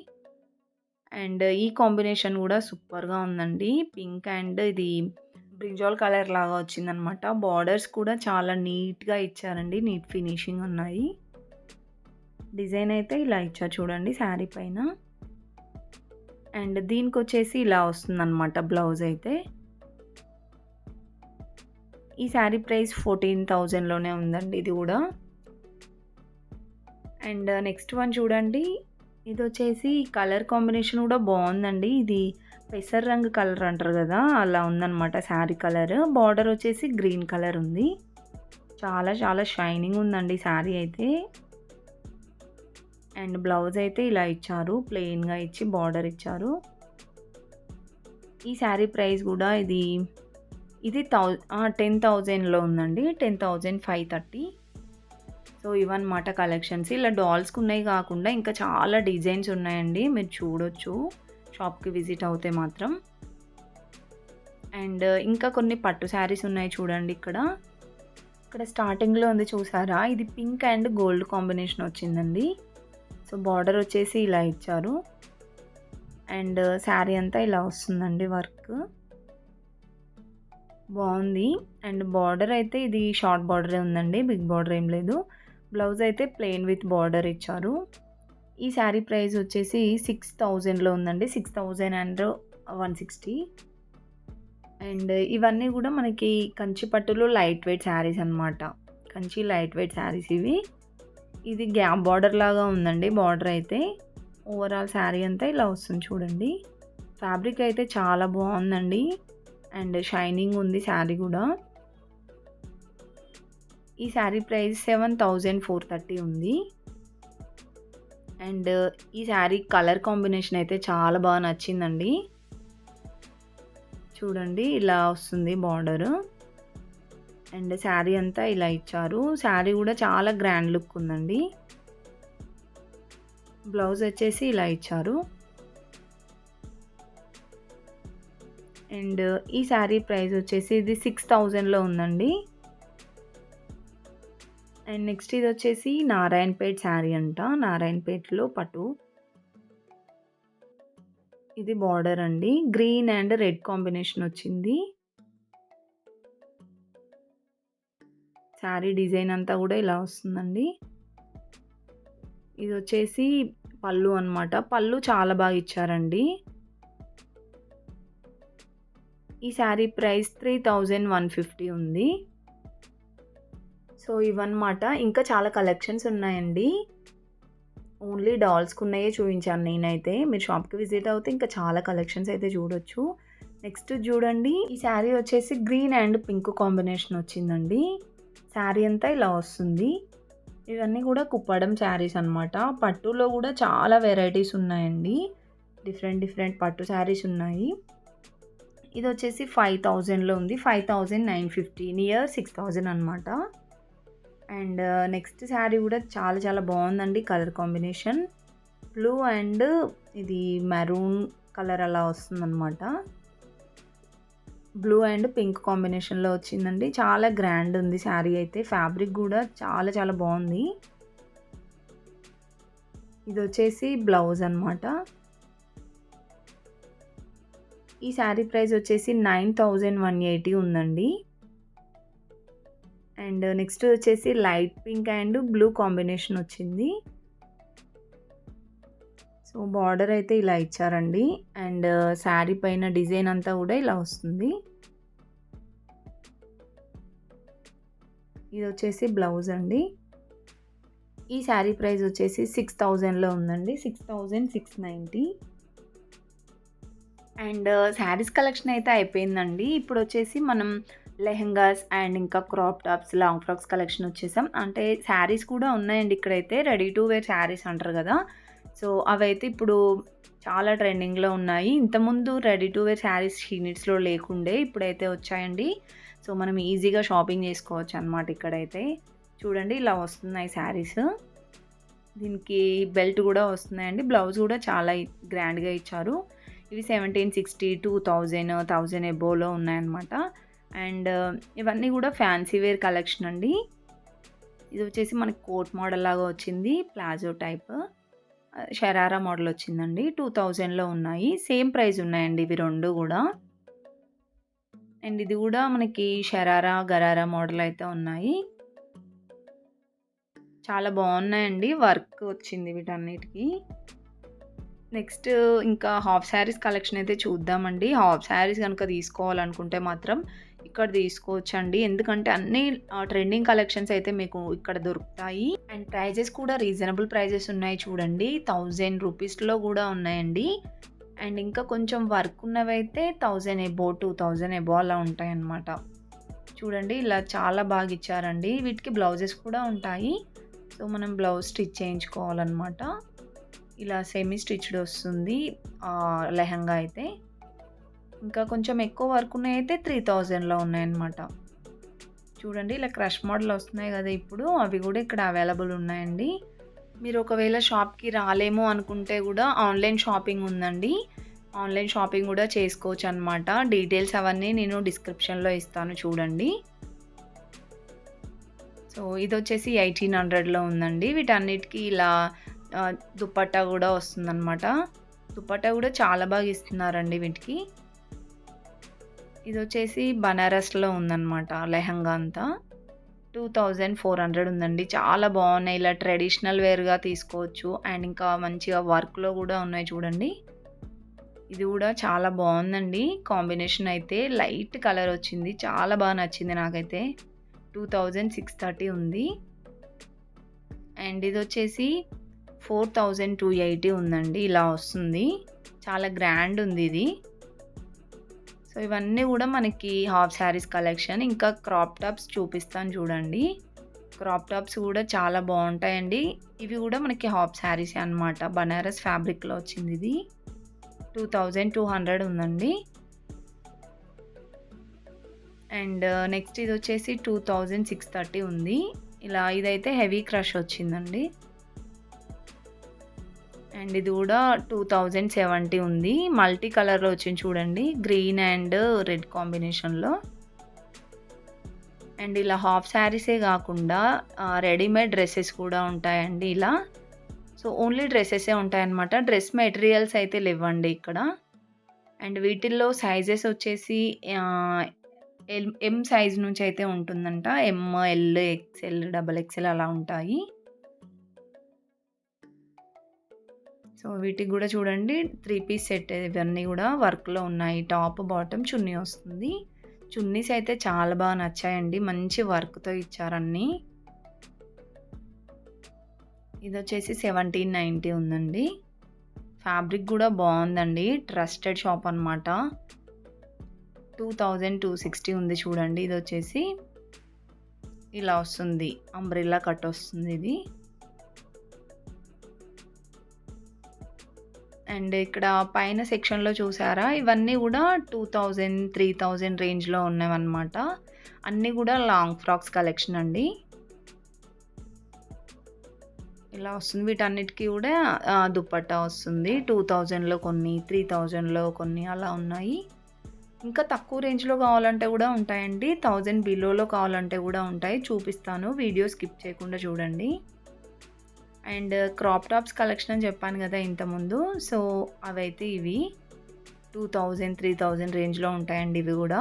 అండ్ ఈ కాంబినేషన్ కూడా సూపర్‌గా ఉందండి. పింక్ అండ్ ఇది బ్రింజాల్ కలర్ లాగా వచ్చిందనమాట. బార్డర్స్ కూడా చాలా నీట్‌గా ఇచ్చారండి. నీట్ ఫినిషింగ్ ఉన్నాయి. డిజైన్ అయితే ఇలా ఇచ్చారు చూడండి శారీ పైన. అండ్ దీనికొచ్చేసి ఇలా వస్తుందనమాట బ్లౌజ్ అయితే. ఈ శారీ ప్రైస్ 14,000లోనే ఉందండి ఇది కూడా. అండ్ నెక్స్ట్ వన్ చూడండి. ఇదొచ్చేసి కలర్ కాంబినేషన్ కూడా బాగుందండి. ఇది పెసర రంగు కలర్ అంటారు కదా, అలా ఉందనమాట శారీ కలర్. బార్డర్ వచ్చేసి గ్రీన్ కలర్ ఉంది. చాలా చాలా షైనింగ్ ఉందండి శారీ అయితే. అండ్ బ్లౌజ్ అయితే ఇలా ఇచ్చారు. ప్లెయిన్‌గా ఇచ్చి బార్డర్ ఇచ్చారు. ఈ శారీ ప్రైస్ కూడా ఇది 10,000లో ఉందండి. 10,530. సో ఇవన్నమాట కలెక్షన్స్. ఇలా డాల్స్‌కి ఉన్నాయి కాకుండా ఇంకా చాలా డిజైన్స్ ఉన్నాయండి. మీరు చూడొచ్చు షాప్‌కి విజిట్ అవుతే మాత్రం. అండ్ ఇంకా కొన్ని పట్టు శారీస్ ఉన్నాయి చూడండి ఇక్కడ. ఇక్కడ స్టార్టింగ్‌లో ఉంది చూసారా? ఇది పింక్ అండ్ గోల్డ్ కాంబినేషన్ వచ్చిందండి. సో బార్డర్ వచ్చేసి ఇలా ఇచ్చారు. అండ్ శారీ అంతా ఇలా వస్తుందండి వర్క్. బాగుంది. అండ్ బార్డర్ అయితే ఇది షార్ట్ బార్డరే ఉందండి. బిగ్ బార్డర్ ఏం లేదు. బ్లౌజ్ అయితే ప్లెయిన్ విత్ బార్డర్ ఇచ్చారు. ఈ శారీ ప్రైస్ వచ్చేసి 6,000లో ఉందండి. 6,160. అండ్ ఇవన్నీ కూడా మనకి కంచి పట్టులో లైట్ వెయిట్ శారీస్ అనమాట. కంచి లైట్ వెయిట్ శారీస్ ఇవి. ఇది గ్యాప్ బార్డర్ లాగా ఉందండి బార్డర్ అయితే. ఓవరాల్ శారీ అంతా ఇలా వస్తుంది చూడండి. ఫ్యాబ్రిక్ అయితే చాలా బాగుందండి. అండ్ షైనింగ్ ఉంది శారీ కూడా. ఈ శారీ ప్రైస్ 7,430 ఉంది. అండ్ ఈ శారీ కలర్ కాంబినేషన్ అయితే చాలా బాగా నచ్చిందండి. చూడండి ఇలా వస్తుంది బార్డర్. అండ్ శారీ అంతా ఇలా ఇచ్చారు. శారీ కూడా చాలా గ్రాండ్ లుక్ ఉందండి. బ్లౌజ్ వచ్చేసి ఇలా ఇచ్చారు. అండ్ ఈ శారీ ప్రైస్ వచ్చేసి ఇది 6,000లో ఉందండి. అండ్ నెక్స్ట్ ఇది వచ్చేసి నారాయణపేట్ శారీ అంట. నారాయణపేటలో పట్టు. ఇది బార్డర్ అండి. గ్రీన్ అండ్ రెడ్ కాంబినేషన్ వచ్చింది. శారీ డిజైన్ అంతా కూడా ఇలా వస్తుందండి. ఇది వచ్చేసి పళ్ళు అనమాట. పళ్ళు చాలా బాగా ఇచ్చారండి. ఈ శారీ ప్రైస్ 3,150 ఉంది. సో ఇవన్నమాట. ఇంకా చాలా కలెక్షన్స్ ఉన్నాయండి. ఓన్లీ డాల్స్‌కి ఉన్నాయే చూపించాను నేనైతే. మీరు షాప్‌కి విజిట్ అవుతే ఇంకా చాలా కలెక్షన్స్ అయితే చూడొచ్చు. నెక్స్ట్ చూడండి. ఈ శారీ వచ్చేసి గ్రీన్ అండ్ పింక్ కాంబినేషన్ వచ్చిందండి. శారీ అంతా ఇలా వస్తుంది. ఇవన్నీ కూడా కుప్పడం శారీస్ అనమాట. పట్టులో కూడా చాలా వెరైటీస్ ఉన్నాయండి. డిఫరెంట్ పట్టు శారీస్ ఉన్నాయి. ఇది వచ్చేసి 5,000లో ఉంది. 5,950 నియర్ 6,000 అనమాట. అండ్ నెక్స్ట్ శారీ కూడా చాలా చాలా బాగుందండి. కలర్ కాంబినేషన్ బ్లూ అండ్ ఇది మెరూన్ కలర్ అలా వస్తుందన్నమాట. బ్లూ అండ్ పింక్ కాంబినేషన్లో వచ్చిందండి. చాలా గ్రాండ్ ఉంది శారీ అయితే. ఫ్యాబ్రిక్ కూడా చాలా చాలా బాగుంది. ఇది వచ్చేసి బ్లౌజ్ అనమాట. ఈ శారీ ప్రైస్ వచ్చేసి 9,180 ఉందండి. అండ్ నెక్స్ట్ వచ్చేసి light pink and blue combination వచ్చింది. సో బార్డర్ అయితే ఇలా ఇచ్చారండి. అండ్ శారీ పైన డిజైన్ అంతా కూడా ఇలా వస్తుంది. ఇది వచ్చేసి బ్లౌజ్ అండి. ఈ శారీ ప్రైస్ వచ్చేసి 6,000లో ఉందండి. 6,690. అండ్ శారీస్ కలెక్షన్ అయితే అయిపోయిందండి. ఇప్పుడు వచ్చేసి మనం లెహెంగాస్ అండ్ ఇంకా crop tops, long frocks collection వచ్చేసాం. అంటే శారీస్ కూడా ఉన్నాయండి ఇక్కడైతే. రెడీ టు వేర్ శారీస్ అంటారు కదా, సో అవైతే ఇప్పుడు చాలా ట్రెండింగ్లో ఉన్నాయి. ఇంతకుముందు రెడీ టు వేర్ శారీస్ షీనిట్స్లో లేకుండే, ఇప్పుడైతే వచ్చాయండి. సో మనం ఈజీగా షాపింగ్ చేసుకోవచ్చు అనమాట. ఇక్కడైతే చూడండి ఇలా వస్తున్నాయి శారీస్. దీనికి బెల్ట్ కూడా వస్తున్నాయండి. బ్లౌజ్ కూడా చాలా గ్రాండ్గా ఇచ్చారు. ఇవి 1760, 2000, 1000 ఎబోవ్‌లో ఉన్నాయన్నమాట. అండ్ ఇవన్నీ కూడా ఫ్యాన్సీ వేర్ కలెక్షన్ అండి. ఇది వచ్చేసి మనకి కోట్ మోడల్ లాగా వచ్చింది. Palazzo type. షరారా మోడల్ వచ్చిందండి. 2000లో ఉన్నాయి. సేమ్ ప్రైస్ ఉన్నాయండి ఇవి 2 గూడా. అండ్ ఇది గూడా మనకి షరారా, గరారా మోడల్ అయితే ఉన్నాయి. చాలా బాగున్నాయండి. వర్క్ వచ్చింది వీటన్నిటికి. నెక్స్ట్ ఇంకా హాఫ్ శారీస్ కలెక్షన్ అయితే చూద్దామండి. హాఫ్ శారీస్ గనుక తీసుకోవాలనుకుంటే మాత్రం ఇక్కడ తీసుకోవచ్చండి. ఎందుకంటే అన్నీ ట్రెండింగ్ కలెక్షన్స్ అయితే మీకు ఇక్కడ దొరుకుతాయి. అండ్ ప్రైజెస్ కూడా రీజనబుల్ ప్రైజెస్ ఉన్నాయి చూడండి. 1000 రూపీస్‌లో కూడా ఉన్నాయండి. అండ్ ఇంకా కొంచెం వర్క్ ఉన్నవైతే 1000 ఎబోవ్, 2000 ఎబోవ్ అలా ఉంటాయన్నమాట. చూడండి ఇలా చాలా బాగా ఇచ్చారండి. వీటికి బ్లౌజెస్ కూడా ఉంటాయి. సో మనం బ్లౌజ్ స్టిచ్ చేయించుకోవాలన్నమాట. ఇలా సెమీ స్టిచ్డ్ వస్తుంది లెహంగా అయితే. ఇంకా కొంచెం ఎక్కువ వర్క్ ఉన్నాయైతే 3000లో ఉన్నాయన్నమాట. చూడండి ఇలా క్రష్ మోడల్ వస్తున్నాయి కదా ఇప్పుడు, అవి కూడా ఇక్కడ అవైలబుల్ ఉన్నాయండి. మీరు ఒకవేళ షాప్‌కి రాలేము అనుకుంటే కూడా ఆన్లైన్ షాపింగ్ ఉందండి. ఆన్లైన్ షాపింగ్ కూడా చేసుకోవచ్చు అనమాట. డీటెయిల్స్ అవన్నీ నేను డిస్క్రిప్షన్‌లో ఇస్తాను చూడండి. సో ఇదొచ్చేసి 1800లో ఉందండి. వీటన్నిటికి ఇలా దుపట్టా కూడా వస్తుందన్నమాట. దుపట్టా కూడా చాలా బాగా ఇస్తున్నారండి వీటికి. ఇది వచ్చేసి బనారస్‌లో ఉందన్నమాట లెహంగా అంతా. 2400 ఉందండి. చాలా బాగున్నాయి. ఇలా ట్రెడిషనల్ వేర్‌గా తీసుకోవచ్చు. అండ్ ఇంకా మంచిగా వర్క్‌లో కూడా ఉన్నాయి చూడండి. ఇది కూడా చాలా బాగుందండి. కాంబినేషన్ అయితే లైట్ కలర్ వచ్చింది. చాలా బాగా నచ్చింది నాకైతే. 2630 ఉంది. అండ్ ఇది వచ్చేసి 4280 ఉందండి. ఇలా వస్తుంది. చాలా గ్రాండ్ ఉంది ఇది. సో ఇవన్నీ కూడా మనకి హాఫ్ శారీస్ కలెక్షన్. ఇంకా క్రాప్ టాప్స్ చూపిస్తాను చూడండి. క్రాప్ టాప్స్ కూడా చాలా బాగుంటాయండి. ఇవి కూడా మనకి హాఫ్ శారీసే అనమాట. బనారస్ ఫ్యాబ్రిక్లో వచ్చింది ఇది. 2200 ఉందండి. అండ్ నెక్స్ట్ ఇది వచ్చేసి 2630 ఉంది. ఇలా ఇదైతే హెవీ క్రష్ వచ్చిందండి. అండ్ ఇది కూడా 2070 ఉంది. మల్టీ కలర్‌లో వచ్చింది చూడండి. గ్రీన్ అండ్ రెడ్ కాంబినేషన్‌లో. అండ్ ఇలా హాఫ్ శారీసే కాకుండా రెడీమేడ్ డ్రెసెస్ కూడా ఉంటాయండి ఇలా. సో ఓన్లీ డ్రెసెసే ఉంటాయన్నమాట. డ్రెస్ మెటీరియల్స్ అయితే లేవండి ఇక్కడ. అండ్ వీటిల్లో సైజెస్ వచ్చేసి ఎం సైజ్ నుంచి అయితే ఉంటుందంట. ఎం, ఎల్, ఎక్స్ఎల్, డబల్ ఎక్స్ఎల్ అలా ఉంటాయి. సో వీటికి కూడా చూడండి 3 పీస్ సెట్ ఇవన్నీ కూడా వర్క్‌లో ఉన్నాయి. టాప్, బాటమ్, చున్నీ వస్తుంది. చున్నీస్ అయితే చాలా బాగా నచ్చాయండి. మంచి వర్క్‌తో ఇచ్చారన్నీ. ఇది వచ్చేసి 1790 ఉందండి. ఫ్యాబ్రిక్ కూడా బాగుందండి. ట్రస్టెడ్ షాప్ అనమాట. 2260 ఉంది చూడండి. ఇది వచ్చేసి ఇలా వస్తుంది. అంబ్రెల్లా కట్ వస్తుంది ఇది. అండ్ ఇక్కడ పైన సెక్షన్‌లో చూసారా? ఇవన్నీ కూడా 2000, 3000 రేంజ్‌లో ఉన్నవన్నమాట. అన్నీ కూడా లాంగ్ ఫ్రాక్స్ కలెక్షన్ అండి. ఇలా వస్తుంది. వీటన్నిటికి కూడా దుపట్టా వస్తుంది. 2000లో కొన్ని, 3000లో కొన్ని అలా ఉన్నాయి. ఇంకా తక్కువ రేంజ్‌లో కావాలంటే కూడా ఉంటాయండి. 1000 బిలోలో కావాలంటే కూడా ఉంటాయి. చూపిస్తాను. వీడియో స్కిప్ చేయకుండా చూడండి. అండ్ క్రాప్ టాప్స్ కలెక్షన్ అని చెప్పాను కదా ఇంతకుముందు. సో అవైతే ఇవి 2000, 3000 రేంజ్‌లో ఉంటాయండి ఇవి కూడా.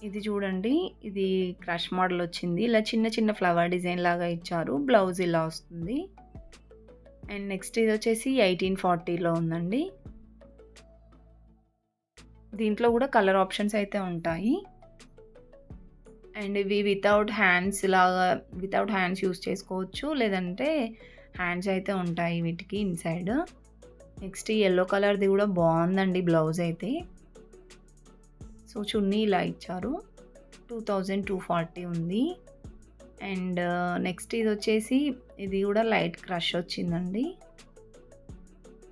ఇది చూడండి. ఇది క్రష్ మోడల్ వచ్చింది. ఇలా చిన్న చిన్న ఫ్లవర్ డిజైన్ లాగా ఇచ్చారు. బ్లౌజ్ ఇలా వస్తుంది. అండ్ నెక్స్ట్ ఇది వచ్చేసి 1840లో ఉందండి. దీంట్లో కూడా కలర్ ఆప్షన్స్ అయితే ఉంటాయి. అండ్ ఇవి వితౌట్ హ్యాండ్స్ లాగా, వితౌట్ హ్యాండ్స్ యూస్ చేసుకోవచ్చు. లేదంటే హ్యాండ్స్ అయితే ఉంటాయి వీటికి ఇన్సైడ్. నెక్స్ట్ యెల్లో కలర్‌ది కూడా బాగుందండి బ్లౌజ్ అయితే. సో చున్నీ ఇలా ఇచ్చారు. 2240 ఉంది. అండ్ నెక్స్ట్ ఇది వచ్చేసి ఇది కూడా లైట్ క్రష్ వచ్చిందండి.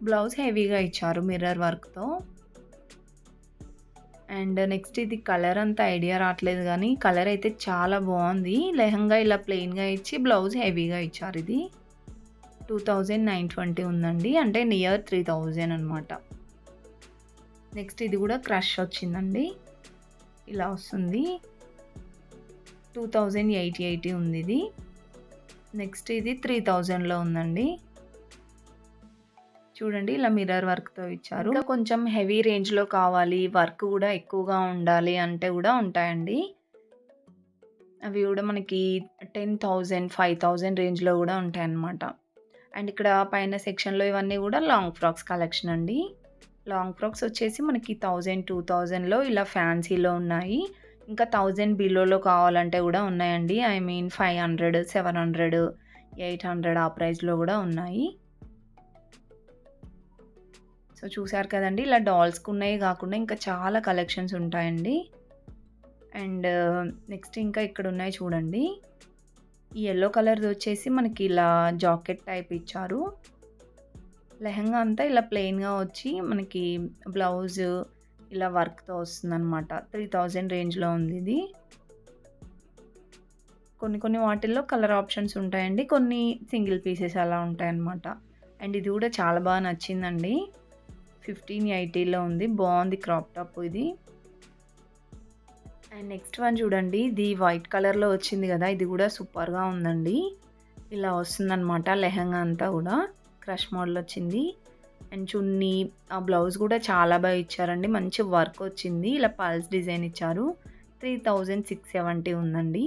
బ్లౌజ్ హెవీగా ఇచ్చారు మిర్రర్ వర్క్‌తో. అండ్ నెక్స్ట్ ఇది కలర్ అంత ఐడియా రావట్లేదు కానీ కలర్ అయితే చాలా బాగుంది. లెహంగా ఇలా ప్లెయిన్‌గా ఇచ్చి బ్లౌజ్ హెవీగా ఇచ్చారు ఇది. 2920 ఉందండి. అంటే నియర్ 3000 అనమాట. నెక్స్ట్ ఇది కూడా క్రష్ వచ్చిందండి. ఇలా వస్తుంది. 2880 ఉంది ఇది. నెక్స్ట్ ఇది 3000లో ఉందండి. చూడండి ఇలా మిర్రర్ వర్క్‌తో ఇచ్చారు. ఇంకా కొంచెం హెవీ రేంజ్‌లో కావాలి, వర్క్ కూడా ఎక్కువగా ఉండాలి అంటే కూడా ఉంటాయండి. అవి కూడా మనకి 10,000, 5,000 రేంజ్‌లో కూడా ఉంటాయన్నమాట. అండ్ ఇక్కడ పైన సెక్షన్‌లో ఇవన్నీ కూడా లాంగ్ ఫ్రాక్స్ కలెక్షన్ అండి. లాంగ్ ఫ్రాక్స్ వచ్చేసి మనకి 1000, 2000లో ఇలా ఫ్యాన్సీలో ఉన్నాయి. ఇంకా 1000 బిలోలో కావాలంటే కూడా ఉన్నాయండి. ఐ మీన్ 500, 700, 800 ఆ ప్రైస్‌లో కూడా ఉన్నాయి. సో చూసారు కదండీ! ఇలా డాల్స్‌కి ఉన్నాయి కాకుండా ఇంకా చాలా కలెక్షన్స్ ఉంటాయండి. అండ్ నెక్స్ట్ ఇంకా ఇక్కడ ఉన్నాయి చూడండి. ఈ యెల్లో కలర్‌ది వచ్చేసి మనకి ఇలా జాకెట్ టైప్ ఇచ్చారు. లెహంగా అంతా ఇలా ప్లెయిన్‌గా వచ్చి మనకి బ్లౌజ్ ఇలా వర్క్‌తో వస్తుందనమాట. 3000 రేంజ్‌లో ఉంది ఇది. కొన్ని వాటిల్లో కలర్ ఆప్షన్స్ ఉంటాయండి. కొన్ని సింగిల్ పీసెస్ అలా ఉంటాయన్నమాట. అండ్ ఇది కూడా చాలా బాగా నచ్చిందండి. 1580లో ఉంది. బాగుంది క్రాప్ టాప్ ఇది. అండ్ నెక్స్ట్ వన్ చూడండి. ఇది వైట్ కలర్‌లో వచ్చింది కదా! ఇది కూడా సూపర్‌గా ఉందండి. ఇలా వస్తుందనమాట లెహంగా అంతా కూడా క్రష్ మోడల్ వచ్చింది. అండ్ చున్నీ, ఆ బ్లౌజ్ కూడా చాలా బాగా ఇచ్చారండి. మంచి వర్క్ వచ్చింది. ఇలా పల్స్ డిజైన్ ఇచ్చారు. 3670 ఉందండి.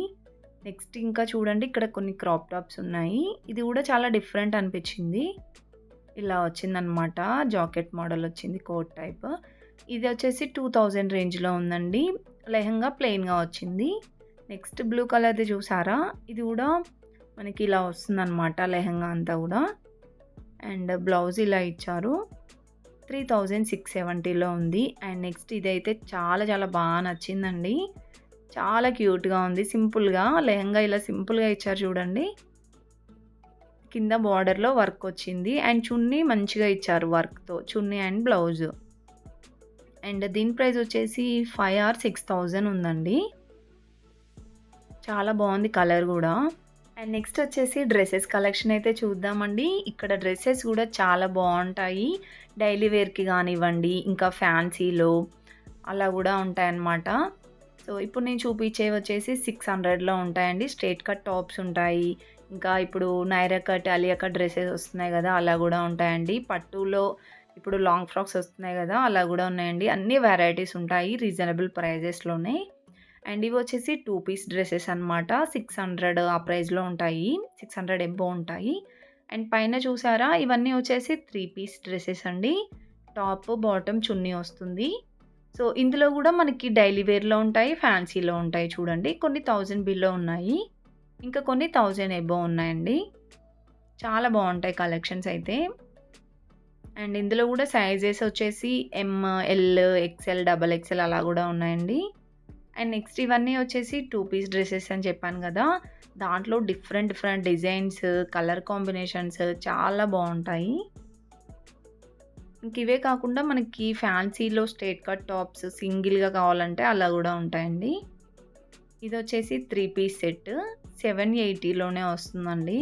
నెక్స్ట్ ఇంకా చూడండి ఇక్కడ కొన్ని క్రాప్ టాప్స్ ఉన్నాయి. ఇది కూడా చాలా డిఫరెంట్ అనిపించింది. ఇలా వచ్చిందనమాట. జాకెట్ మోడల్ వచ్చింది కోట్ టైప్. ఇది వచ్చేసి 2000 రేంజ్‌లో ఉందండి. లెహంగా ప్లెయిన్‌గా వచ్చింది. నెక్స్ట్ బ్లూ కలర్‌ది చూసారా? ఇది కూడా మనకి ఇలా వస్తుందనమాట లెహంగా అంతా కూడా. అండ్ బ్లౌజ్ ఇలా ఇచ్చారు. 3670లో ఉంది. అండ్ నెక్స్ట్ ఇదైతే చాలా బాగా నచ్చిందండి. చాలా క్యూట్‌గా ఉంది. సింపుల్‌గా లెహంగా ఇలా సింపుల్‌గా ఇచ్చారు చూడండి. కింద బార్డర్‌లో వర్క్ వచ్చింది. అండ్ చున్నీ మంచిగా ఇచ్చారు వర్క్‌తో. చున్నీ అండ్ బ్లౌజ్. అండ్ దీని ప్రైస్ వచ్చేసి 5 ఆర్ 6000 ఉందండి. చాలా బాగుంది కలర్ కూడా. అండ్ నెక్స్ట్ వచ్చేసి డ్రెసెస్ కలెక్షన్ అయితే చూద్దామండి. ఇక్కడ డ్రెసెస్ కూడా చాలా బాగుంటాయి. డైలీ వేర్‌కి కానివ్వండి, ఇంకా ఫ్యాన్సీలో అలా కూడా ఉంటాయన్నమాట. సో ఇప్పుడు నేను చూపించేవి వచ్చేసి 600లో ఉంటాయండి. స్ట్రెయిట్ కట్ టాప్స్ ఉంటాయి. ఇంకా ఇప్పుడు Naira cut, Alia cut dresses వస్తున్నాయి కదా! అలా కూడా ఉంటాయండి. పట్టులో ఇప్పుడు లాంగ్ ఫ్రాక్స్ వస్తున్నాయి కదా! అలా కూడా ఉన్నాయండి. అన్ని వెరైటీస్ ఉంటాయి రీజనబుల్ ప్రైజెస్‌లోనే. అండ్ ఇవి వచ్చేసి 2 పీస్ డ్రెసెస్ అనమాట. 600 ఆ ప్రైస్‌లో ఉంటాయి. 600 ఎబోవ్ ఉంటాయి. అండ్ పైన చూసారా? ఇవన్నీ వచ్చేసి 3 పీస్ డ్రెసెస్ అండి. టాప్, బాటమ్, చున్నీ వస్తుంది. సో ఇందులో కూడా మనకి డైలీ వేర్‌లో ఉంటాయి, ఫ్యాన్సీలో ఉంటాయి చూడండి. కొన్ని 1000 బిలో ఉన్నాయి. ఇంకా కొన్ని 1000 ఎబోవ్ ఉన్నాయండి. చాలా బాగుంటాయి కలెక్షన్స్ అయితే. అండ్ ఇందులో కూడా సైజెస్ వచ్చేసి ఎమ్, ఎల్, ఎక్స్ఎల్, డబుల్ ఎక్స్ఎల్ అలా కూడా ఉన్నాయండి. అండ్ నెక్స్ట్ ఇవన్నీ వచ్చేసి 2 పీస్ డ్రెసెస్ అని చెప్పాను కదా! దాంట్లో డిఫరెంట్ డిజైన్స్, కలర్ కాంబినేషన్స్ చాలా బాగుంటాయి. ఇంక ఇవే కాకుండా మనకి ఫ్యాన్సీలో స్ట్రెయిట్ కట్ టాప్స్ సింగిల్‌గా కావాలంటే అలా కూడా ఉంటాయండి. ఇది వచ్చేసి 3 పీస్ సెట్ 780లోనే వస్తుందండి.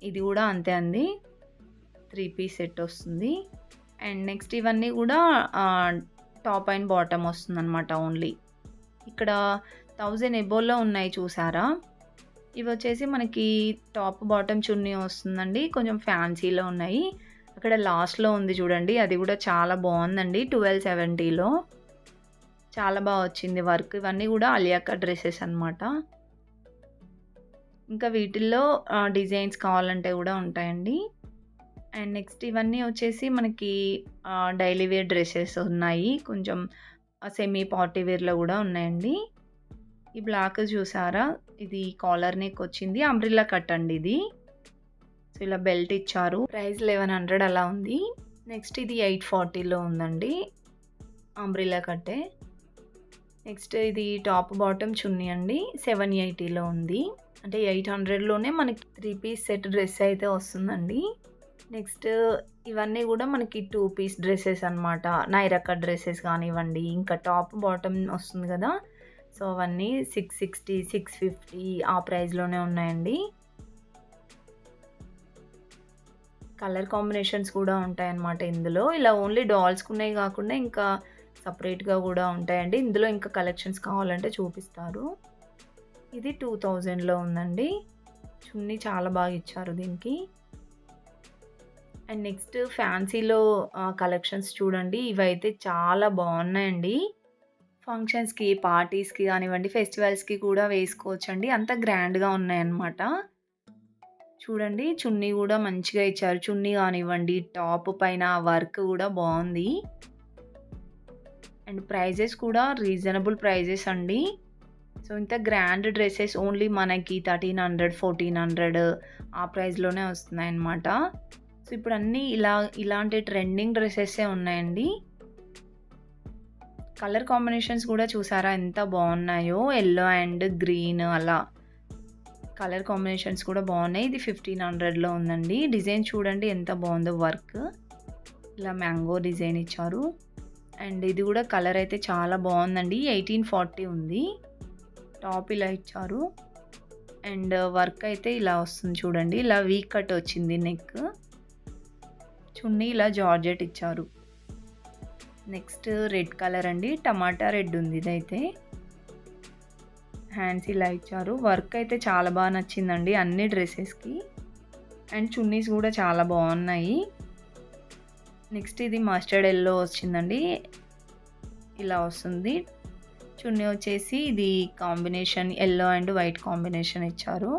ఇది కూడా అంతే అండి. 3 పీస్ సెట్ వస్తుంది. అండ్ నెక్స్ట్ ఇవన్నీ కూడా టాప్ అండ్ బాటమ్ వస్తుందన్నమాట ఓన్లీ. ఇక్కడ 1000 ఎబోవ్‌లో ఉన్నాయి చూసారా? ఇవి వచ్చేసి మనకి టాప్, బాటమ్, చున్నీ వస్తుందండి. కొంచెం ఫ్యాన్సీలో ఉన్నాయి. అక్కడ లాస్ట్‌లో ఉంది చూడండి. అది కూడా చాలా బాగుందండి. 1270లో చాలా బాగా వచ్చింది వర్క్. ఇవన్నీ కూడా అలియా కట్ డ్రెసెస్ అనమాట. ఇంకా వీటిల్లో డిజైన్స్ కావాలంటే కూడా ఉంటాయండి. అండ్ నెక్స్ట్ ఇవన్నీ వచ్చేసి మనకి డైలీ వేర్ డ్రెసెస్ ఉన్నాయి. కొంచెం సెమీ పార్టీ వేర్‌లో కూడా ఉన్నాయండి. ఈ బ్లాక్ చూసారా? ఇది కాలర్ నెక్ వచ్చింది. అంబ్రెల్లా కట్ అండి ఇది. సో ఇలా బెల్ట్ ఇచ్చారు. ప్రైస్ 1100 అలా ఉంది. నెక్స్ట్ ఇది 840లో ఉందండి. అంబ్రెల్లా కట్టే. నెక్స్ట్ ఇది టాప్, బాటమ్, చున్నీ అండి. 780లో ఉంది. అంటే 800లోనే మనకి 3 పీస్ సెట్ డ్రెస్ అయితే వస్తుందండి. నెక్స్ట్ ఇవన్నీ కూడా మనకి 2 పీస్ డ్రెసెస్ అనమాట. నైరా కట్ డ్రెసెస్ కానివ్వండి, ఇంకా టాప్, బాటమ్ వస్తుంది కదా! సో అవన్నీ 660, 650 ఆ ప్రైస్‌లోనే ఉన్నాయండి. కలర్ కాంబినేషన్స్ కూడా ఉంటాయన్నమాట ఇందులో. ఇలా ఓన్లీ డాల్స్‌కున్నయి గాకుండా ఇంకా సెపరేట్‌గా గూడా ఉంటాయండి. ఇందులో ఇంకా కలెక్షన్స్ కావాలంటే చూపిస్తారు. ఇది 2000లో ఉందండి. చున్నీ చాలా బాగా ఇచ్చారు దీనికి. అండ్ నెక్స్ట్ ఫ్యాన్సీలో కలెక్షన్స్ చూడండి. ఇవైతే చాలా బావున్నాయండి. ఫంక్షన్స్‌కి, పార్టీస్‌కి గానివ్వండి, ఫెస్టివల్స్‌కి కూడా వేసుకోవచ్చండి. అంత గ్రాండ్‌గా ఉన్నాయన్నమాట. చూడండి చున్నీ గూడా మంచిగా ఇచ్చారు. చున్నీ గానివ్వండి, టాప్ పైన వర్క్ గూడా బావుంది. అండ్ ప్రైజెస్ కూడా రీజనబుల్ ప్రైజెస్ అండి. సో, ఇంత గ్రాండ్ డ్రెసెస్ ఓన్లీ మనకి 1300, 1400 ఆ ప్రైస్‌లోనే వస్తున్నాయన్నమాట. సో, ఇప్పుడన్నీ ఇలాంటి ట్రెండింగ్ డ్రెసెసే ఉన్నాయండి. కలర్ కాంబినేషన్స్ కూడా చూసారా ఎంత బావున్నాయో! యెల్లో అండ్ గ్రీన్ అలా కలర్ కాంబినేషన్స్ కూడా బావున్నాయి. ఇది 1500లో ఉందండి. డిజైన్ చూడండి ఎంత బావుందో వర్క్. ఇలా మ్యాంగో డిజైన్ ఇచ్చారు. అండ్ ఇది కూడా కలర్ అయితే చాలా బావుందండి. 1840 ఉంది. టాప్ ఇలా ఇచ్చారు. అండ్ వర్క్ అయితే ఇలా వస్తుంది చూడండి. ఇలా వీ కట్ వచ్చింది నెక్. చున్నీ ఇలా జార్జెట్ ఇచ్చారు. నెక్స్ట్ రెడ్ కలర్ అండి. టమాటా రెడ్ ఉంది ఇదైతే. హ్యాండ్స్ ఇలా ఇచ్చారు. వర్క్ అయితే చాలా బాగా నచ్చిందండి అన్ని డ్రెసెస్‌కి. అండ్ చున్నీస్ కూడా చాలా బావున్నాయి. నెక్స్ట్ ఇది మస్టర్డ్ యెల్లో వచ్చిందండి. ఇలా వస్తుంది. చున్నీ వచ్చేసి ఇది combination yellow and white combination ఇచ్చారు.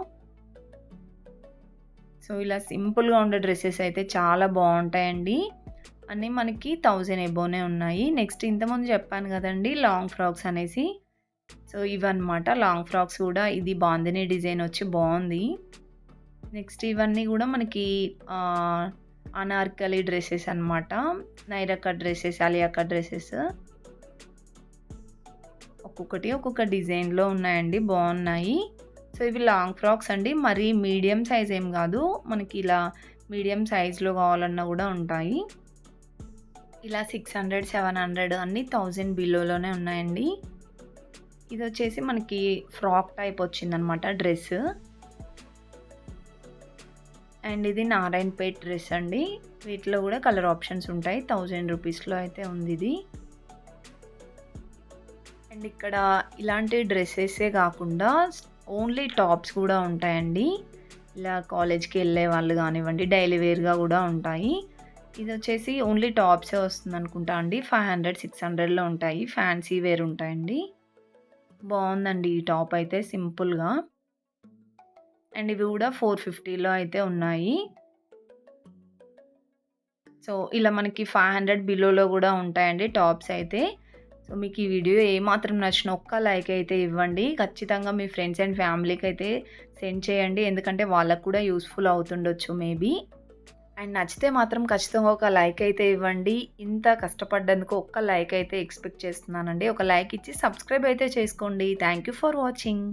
సో, ఇలా సింపుల్‌గా ఉండే డ్రెసెస్ అయితే చాలా బావుంటాయండి. అన్నీ మనకి 1000 ఎబోనే ఉన్నాయి. నెక్స్ట్ ఇంతకుముందు చెప్పాను గదండీ లాంగ్ ఫ్రాక్స్ అనేసి. సో, ఇవన్నమాట లాంగ్ ఫ్రాక్స్ కూడా ఇది బాందిని డిజైన్ వచ్చి బావుంది. నెక్స్ట్ ఇవన్నీ గూడా మనకి అనార్కలి డ్రెసెస్ అన్నమాట. Naira cut dresses, Alia cut dresses. ఒక్కొక్కటి ఒక్కొక్క డిజైన్‌లో ఉన్నాయండి. బావున్నాయి. సో, ఇవి లాంగ్ ఫ్రాక్స్ అండి. మరీ మీడియం సైజ్ ఏం గాదు. మనకి ఇలా మీడియం సైజ్‌లో కావాలన్నా గూడా ఉంటాయి. ఇలా 600, 700 అన్నీ 1000 బిలోలోనే ఉన్నాయండి. ఇదొచ్చేసి మనకి ఫ్రాక్ టైప్ వచ్చిందనమాట డ్రెస్. అండ్ ఇది నారాయణపేట్ డ్రెస్ అండి. వీటిలో కూడా కలర్ ఆప్షన్స్ ఉంటాయి. 1000 రూపీస్‌లో అయితే ఉంది ఇది. అండ్ ఇక్కడ ఇలాంటి డ్రెసెసే కాకుండా ఓన్లీ టాప్స్ కూడా ఉంటాయండి. ఇలా కాలేజ్‌కి వెళ్ళే వాళ్ళు గానివ్వండి, డైలీ వేర్‌గా కూడా ఉంటాయి. ఇదొచ్చేసి ఓన్లీ టాప్సే వస్తుందనుకుంటా అండి. 500, 600లో ఉంటాయి. ఫ్యాన్సీ వేర్ ఉంటాయండి. బావుందండి ఈ టాప్ అయితే సింపుల్‌గా. అండ్ ఇవి కూడా 450లో అయితే ఉన్నాయి. సో, ఇలా మనకి 500 బిలోలో కూడా ఉంటాయండి టాప్స్ అయితే. సో, మీకు ఈ వీడియో ఏమాత్రం నచ్చినా ఒక్క లైక్ అయితే ఇవ్వండి. ఖచ్చితంగా మీ ఫ్రెండ్స్ అండ్ ఫ్యామిలీకి అయితే సెండ్ చేయండి. ఎందుకంటే వాళ్ళకి కూడా యూజ్‌ఫుల్ అవుతుండొచ్చు మేబీ. అండ్ నచ్చితే మాత్రం ఖచ్చితంగా ఒక లైక్ అయితే ఇవ్వండి. ఇంత కష్టపడ్డందుకు ఒక్క లైక్ అయితే ఎక్స్‌పెక్ట్ చేస్తున్నానండి. ఒక లైక్ ఇచ్చి సబ్స్క్రైబ్ అయితే చేసుకోండి. Thank you for watching.